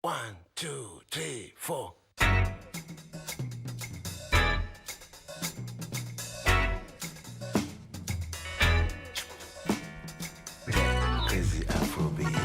1, 2, 3, 4. Crazy Afrobeat.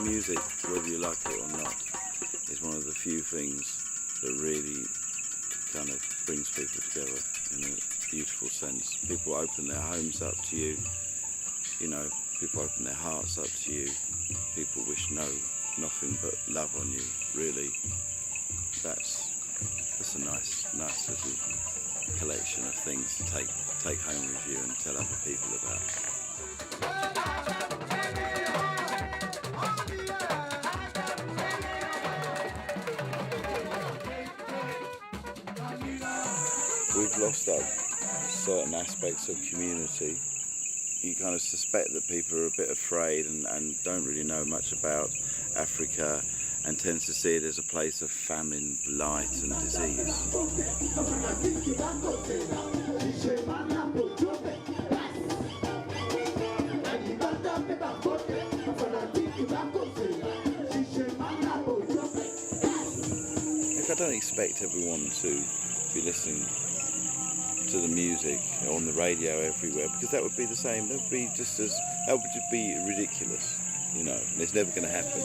Music, whether you like it or not, is one of the few things that really kind of brings people together in a beautiful sense. People open their homes up to you, you know, people open their hearts up to you, people wish nothing but love on you, really. That's a nice little collection of things to take home with you and tell other people about. We've lost certain aspects of community. You kind of suspect that people are a bit afraid and don't really know much about Africa and tends to see it as a place of famine, blight and disease. Look, I don't expect everyone to be listening to the music on the radio everywhere, because that would be the same. That would just be ridiculous, you know, and it's never going to happen.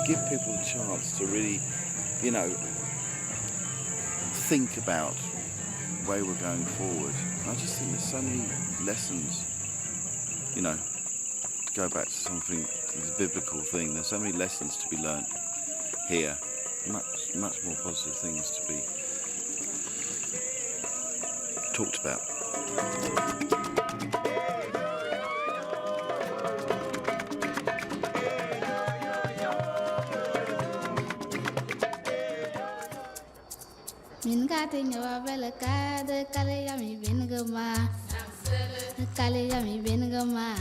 Give people the chance to really, you know, think about the way we're going forward. And I just think there's so many lessons, you know, to go back to something, to the biblical thing, there's so many lessons to be learnt here. Much more positive things to be talked about. Min gati nyawa bela ka de kale ya mi bin gama kale ya mi bin gama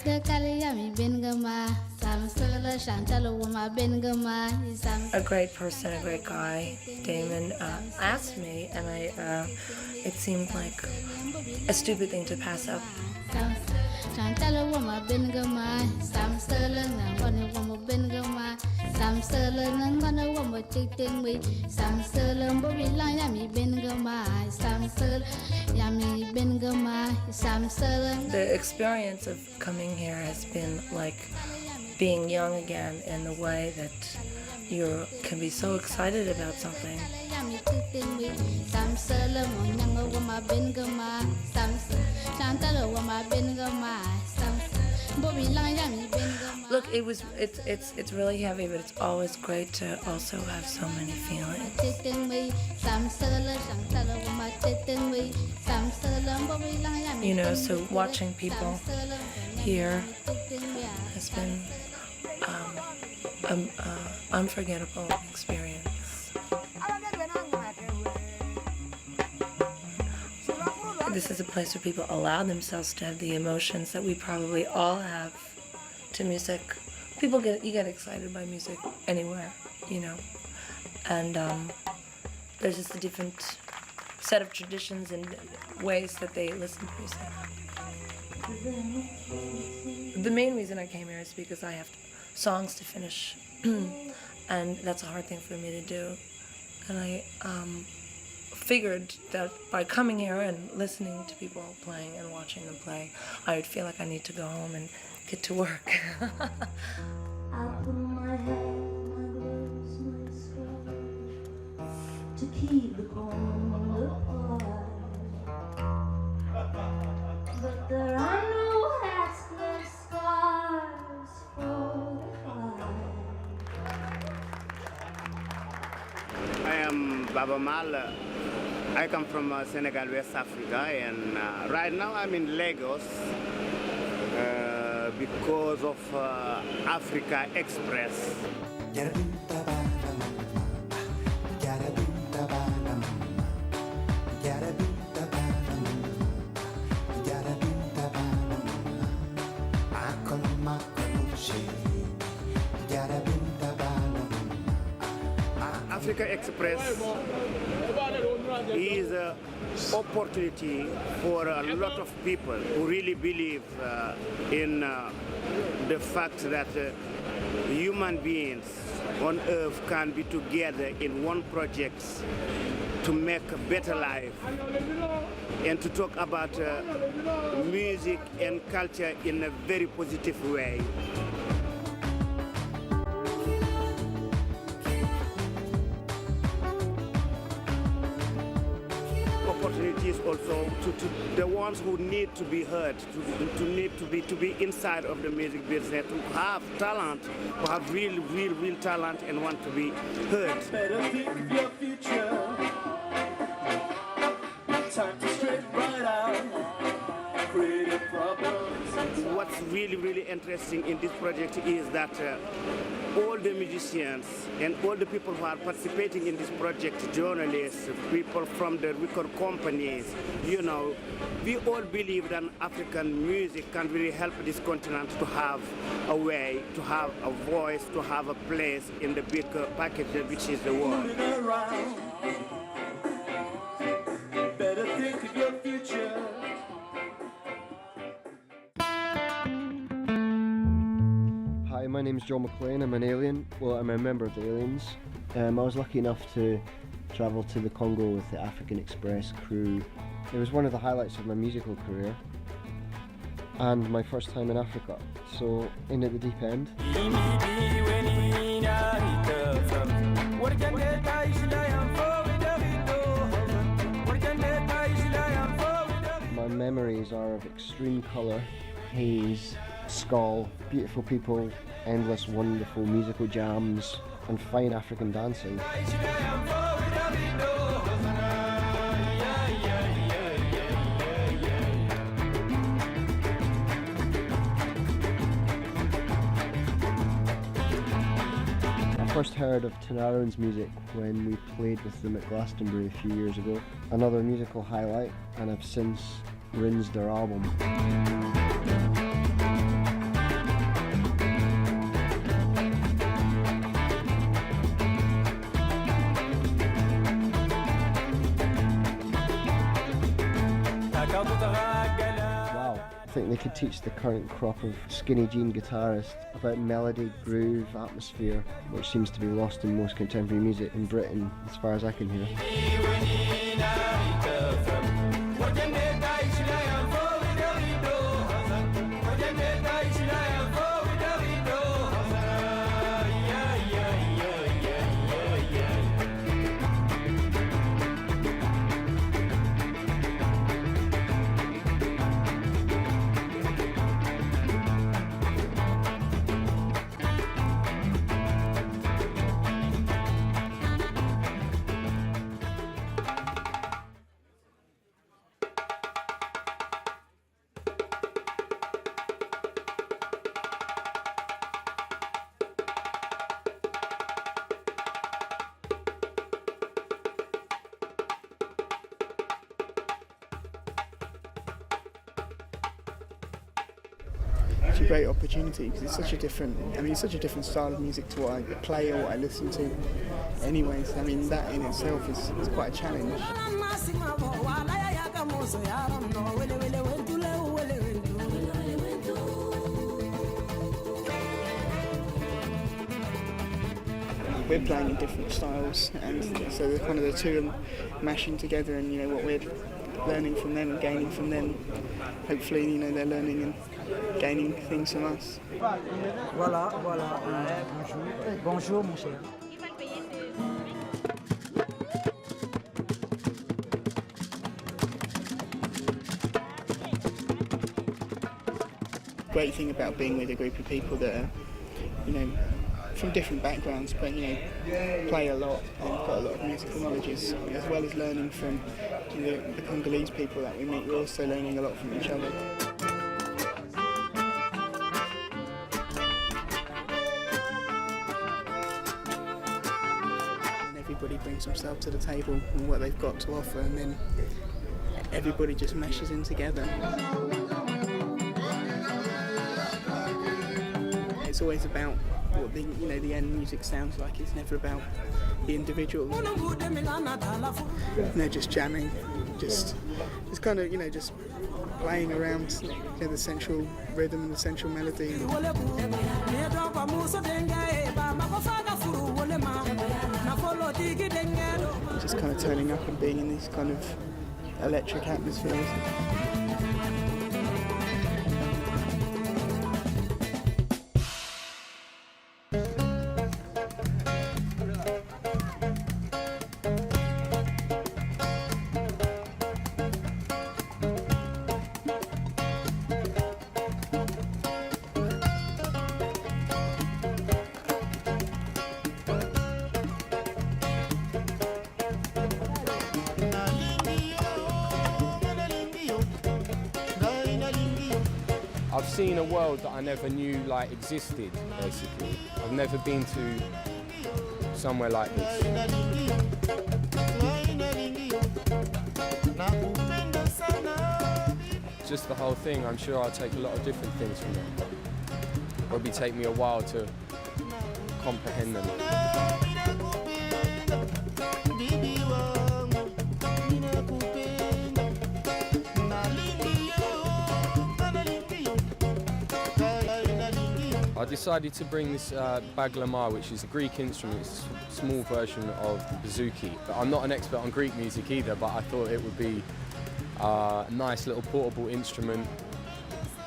de kale ya mi bin gama sam sala shantalo wama bin gama. A great person, a great guy, Damon, asked me, and it seemed like a stupid thing to pass up. Shantalo wama bin gama sam sala ngwana wama bin gama sam sala ngwana wama titing we sam sala mbobi la yami bin gama sam sala yami bin gama sam sala. The experience of coming here has been like being young again in the way that you can be so excited about something. Look, it's really heavy, but it's always great to also have so many feelings. You know, so watching people here has been an unforgettable experience. This is a place where people allow themselves to have the emotions that we probably all have to music. You get excited by music anywhere, you know, and there's just a different set of traditions and ways that they listen to music. The main reason I came here is because I have songs to finish, and that's a hard thing for me to do. And I figured that by coming here and listening to people playing and watching them play, I would feel like I need to go home and get to work. I'll put my head, my words, my soul. keep the corner alive. But there are no hats, no scarves for the fight. I am Baba Mal. I come from Senegal, West Africa, and right now I'm in Lagos because of Africa Express. Africa Express is an opportunity for a lot of people who really believe in the fact that human beings on earth can be together in one project to make a better life and to talk about music and culture in a very positive way. Opportunities also to the ones who need to be heard, to be inside of the music business, to have talent, to have real talent and want to be heard. Better think of your future. Time to straighten right out. Creative problems. What's really interesting in this project is that all the musicians and all the people who are participating in this project, journalists, people from the record companies, you know, we all believe that African music can really help this continent to have a way, to have a voice, to have a place in the big package which is the world. Better think of your future. Hi, my name's John McLean. I'm an alien. Well, I'm a member of the Aliens. I was lucky enough to travel to the Congo with the African Express crew. It was one of the highlights of my musical career and my first time in Africa. So, in at the deep end. My memories are of extreme colour, haze, skull, beautiful people, endless wonderful musical jams and fine African dancing. I first heard of Tanaro's music when we played with them at Glastonbury a few years ago. Another musical highlight, and I've since rinsed their album. Wow, I think they could teach the current crop of skinny jean guitarists about melody, groove, atmosphere, which seems to be lost in most contemporary music in Britain, as far as I can hear. It's a great opportunity because it's such a different, it's such a different style of music to what I play or what I listen to anyways. That in itself is quite a challenge. We're playing in different styles, and so the kind of the two of them mashing together, and what we're learning from them and gaining from them. Hopefully, they're learning and gaining things from us. Voilà. Bonjour mon cher. great thing about being with a group of people that are, you know, from different backgrounds, but you know, play a lot and got a lot of musical knowledge, as well as learning from the Congolese people that we meet. We're also learning a lot from each other. And everybody brings themselves to the table and what they've got to offer, and then everybody just meshes in together. It's always about what the end music sounds like. It's never about the individual. Just jamming, just kind of just playing around the central rhythm and the central melody. Just kind of turning up and being in these kind of electric atmospheres. I've seen a world that I never knew existed, basically. I've never been to somewhere like this. Just the whole thing, I'm sure I'll take a lot of different things from it. Probably take me a while to comprehend them. I decided to bring this baglama, which is a Greek instrument. It's a small version of the bouzouki. But I'm not an expert on Greek music either, but I thought it would be a nice little portable instrument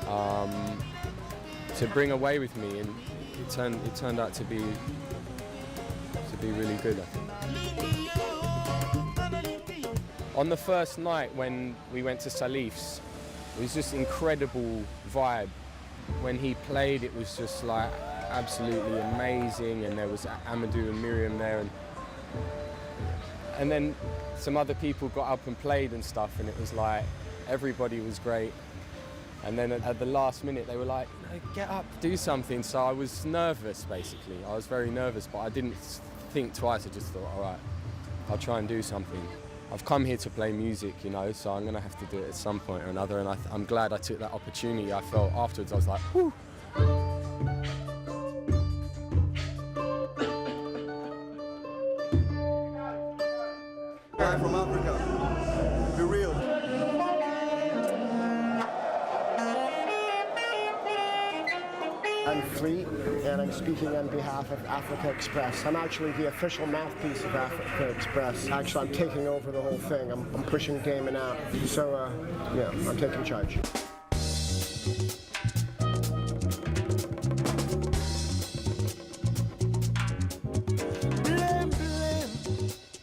to bring away with me, and it turned out to be really good, I think. On the first night when we went to Salif's, it was just incredible vibe. When he played, it was just absolutely amazing, and there was Amadou and Miriam there, and then some other people got up and played and stuff, and it was everybody was great. And then at the last minute they were like, get up, do something. So I was nervous, basically. I was very nervous, but I didn't think twice. I just thought, all right, I'll try and do something. I've come here to play music, so I'm going to have to do it at some point or another, and I'm glad I took that opportunity. I felt afterwards, I was like, whew. Guy from Africa, be real. I'm Fleet, and I'm speaking on behalf of Africa Express. I'm actually the official mouthpiece of Africa Express. Actually, I'm taking over the whole thing. I'm pushing Damon out. So, yeah, I'm taking charge.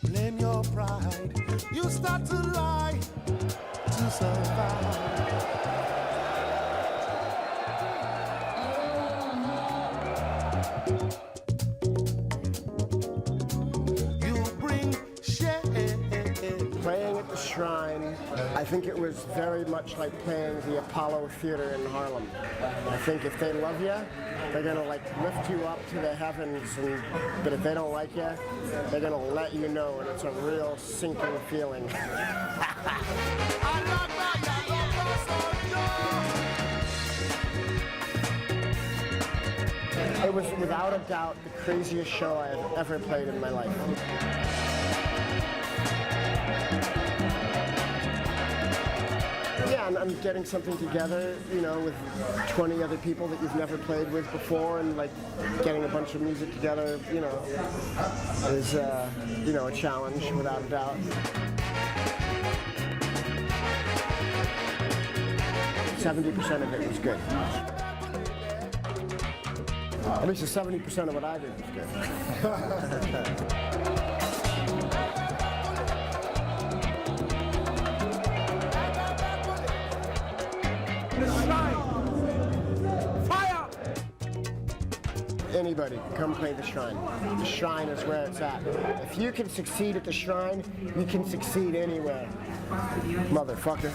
Blame your pride. You start to lie to survive. Playing at the Shrine, I think it was very much like playing the Apollo Theater in Harlem. I think if they love you, they're gonna lift you up to the heavens, but if they don't like you, they're gonna let you know, and it's a real sinking feeling. It was without a doubt the craziest show I have ever played in my life. Yeah, and I'm getting something together, with 20 other people that you've never played with before, and getting a bunch of music together, is, a challenge without a doubt. 70% of it was good. At least 70% of what I did was good. anybody, come play the Shrine. The Shrine is where it's at. If you can succeed at the Shrine, you can succeed anywhere. Motherfucker.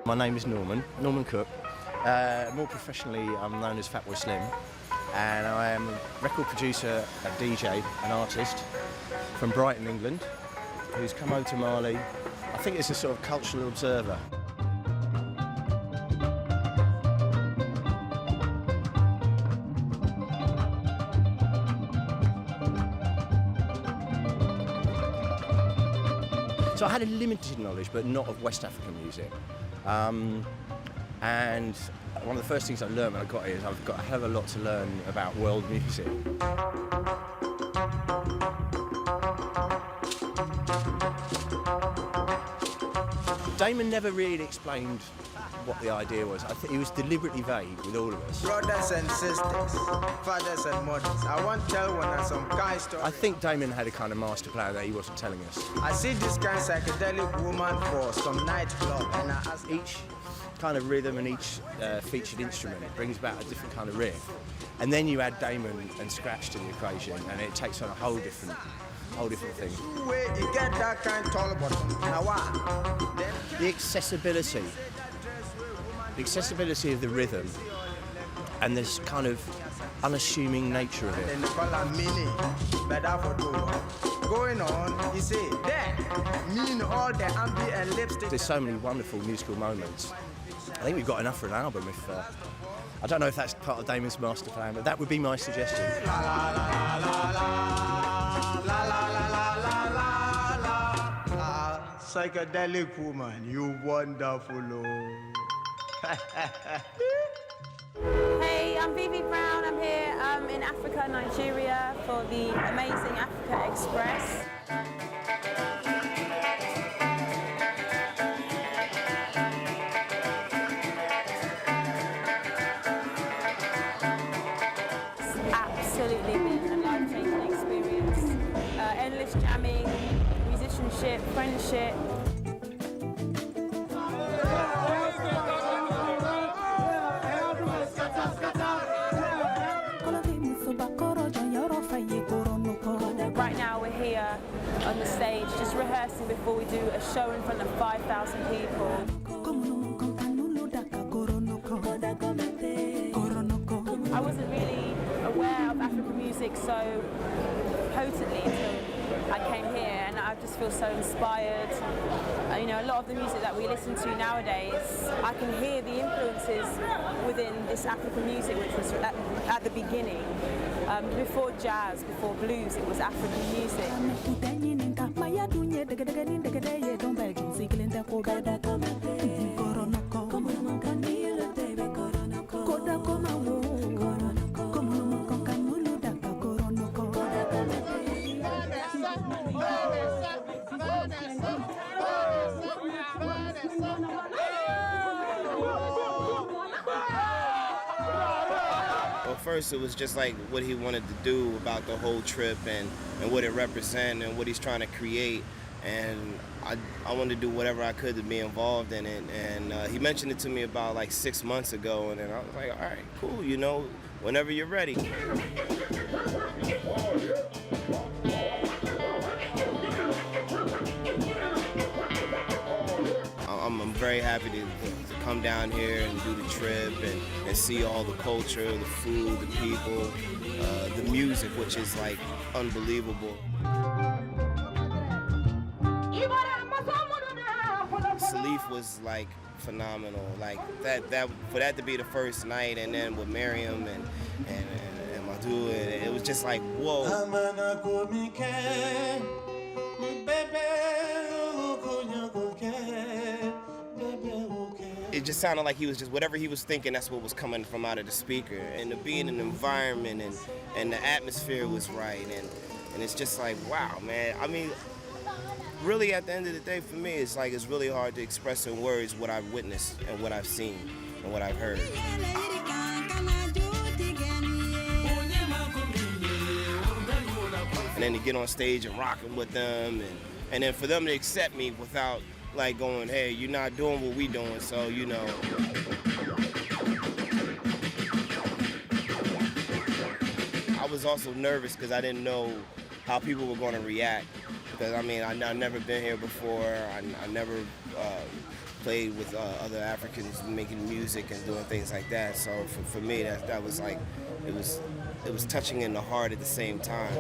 My name is Norman Cook. More professionally, I'm known as Fatboy Slim, and I am a record producer, a DJ, an artist from Brighton, England, who's come over to Mali. I think it's a sort of cultural observer. So I had a limited knowledge, but not of West African music. And one of the first things I learned when I got here is I've got a hell of a lot to learn about world music. Damon never really explained what the idea was. I think he was deliberately vague with all of us. Brothers and sisters, fathers and mothers, I want to tell one of some kind story. I think Damon had a kind of master plan that he wasn't telling us. I see this kind of psychedelic woman for some nightclub, and I ask each kind of rhythm and each featured instrument, it brings about a different kind of riff. And then you add Damon and scratch to the equation, and it takes on a whole different thing. You get that kind of tall bottom. Now what? The accessibility of the rhythm and this kind of unassuming nature of it. Going on, you see, there, mean all the ambient and lipstick. There's so many wonderful musical moments. I think we've got enough for an album. If I don't know if that's part of Damon's master plan, but that would be my suggestion. Psychedelic woman, you wonderful. Hey, I'm Vivi Brown. I'm here in Africa, Nigeria, for the amazing Africa Express. It's absolutely been a life-changing experience. Endless jamming, musicianship, friendship. Right now we're here on the stage just rehearsing before we do a show in front of 5,000 people. I wasn't really aware of African music so potently until I came here, and I just feel so inspired. You know, a lot of the music that we listen to nowadays, I can hear the influences within this African music, which was at the beginning. Before jazz, before blues, it was African music. First, it was just like what he wanted to do about the whole trip and what it represents and what he's trying to create. And I wanted to do whatever I could to be involved in it. And he mentioned it to me about like 6 months ago. And then I was like, all right, cool, you know, whenever you're ready. I'm very happy to come down here and do the trip and see all the culture, the food, the people, the music, which is like unbelievable. Salif was like phenomenal, like that for that to be the first night, and then with Miriam and Madhu, it was just like whoa. It just sounded like he was just, whatever he was thinking, that's what was coming from out of the speaker. And to be in an environment and the atmosphere was right. And it's just like, wow, man. I mean, really at the end of the day for me, it's like it's really hard to express in words what I've witnessed and what I've seen and what I've heard. And then to get on stage and rocking with them and then for them to accept me without like going, hey, you're not doing what we doing, so you know. was also nervous because I didn't know how people were going to react. Because I mean, I've never been here before. I never played with other Africans making music and doing things like that. So for me, that was like, it was touching in the heart at the same time.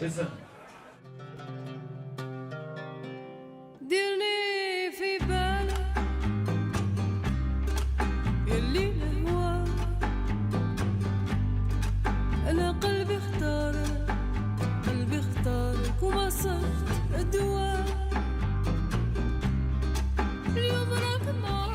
Listen. ديرني في بالك يلي الهوى أنا قلبي اختارك وما صرت الدواء اليوم راك معاي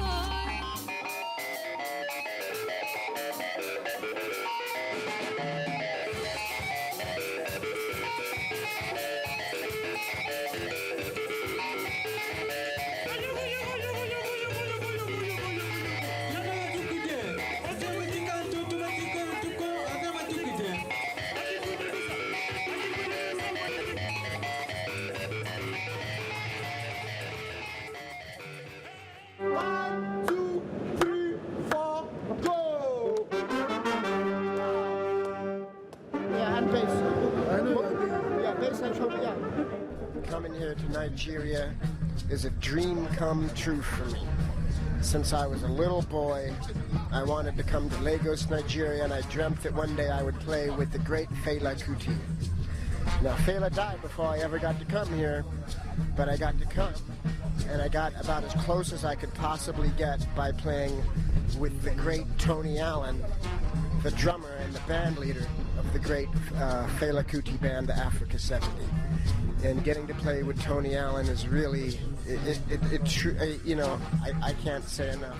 Coming here to Nigeria is a dream come true for me. Since I was a little boy, I wanted to come to Lagos, Nigeria, and I dreamt that one day I would play with the great Fela Kuti. Now, Fela died before I ever got to come here, but I got to come, and I got about as close as I could possibly get by playing with the great Tony Allen, the drummer and the band leader of the great Fela Kuti band, the Africa 70. And getting to play with Tony Allen is really, I can't say enough.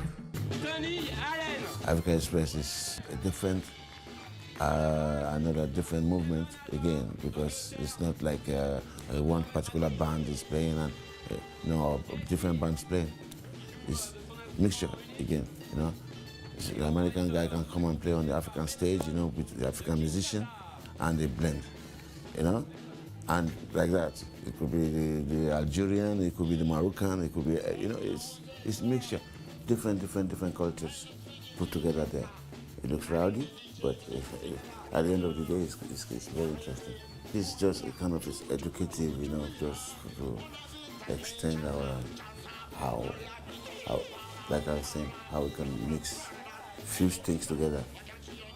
African Express is a different, another different movement again, because it's not like one particular band is playing and different bands playing. It's mixture again, you know. The American guy can come and play on the African stage, you know, with the African musician, and they blend, you know. And like that, it could be the Algerian, it could be the Moroccan, it could be, it's mixture, different cultures put together there. It looks rowdy, but at the end of the day, it's very interesting. It's just a kind of educative, you know, just to extend how, like I was saying, how we can fuse things together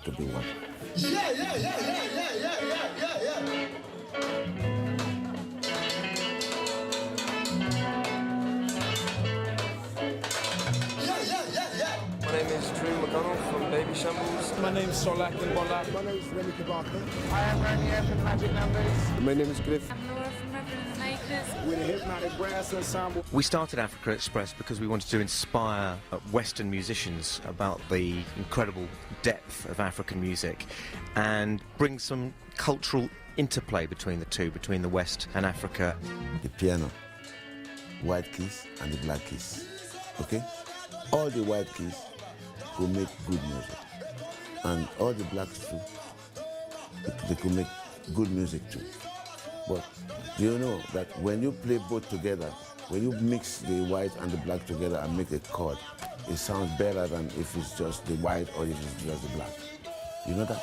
to be one. Yeah. My name is Drew McDonald from Baby Shambles. My name is Solak and Bola. My name is Remy Kabaka. I am Ranier from Magic Numbers. My name is Griff. I'm Laura from Reverend and Acres. We're the Hypnotic Brass Ensemble. We started Africa Express because we wanted to inspire Western musicians about the incredible depth of African music and bring some cultural interplay between the two, between the West and Africa. The piano, white keys and the black keys, okay? All the white keys will make good music, and all the blacks too, they could make good music too. But do you know that when you play both together, when you mix the white and the black together and make a chord, it sounds better than if it's just the white or if it's just the black. You know that?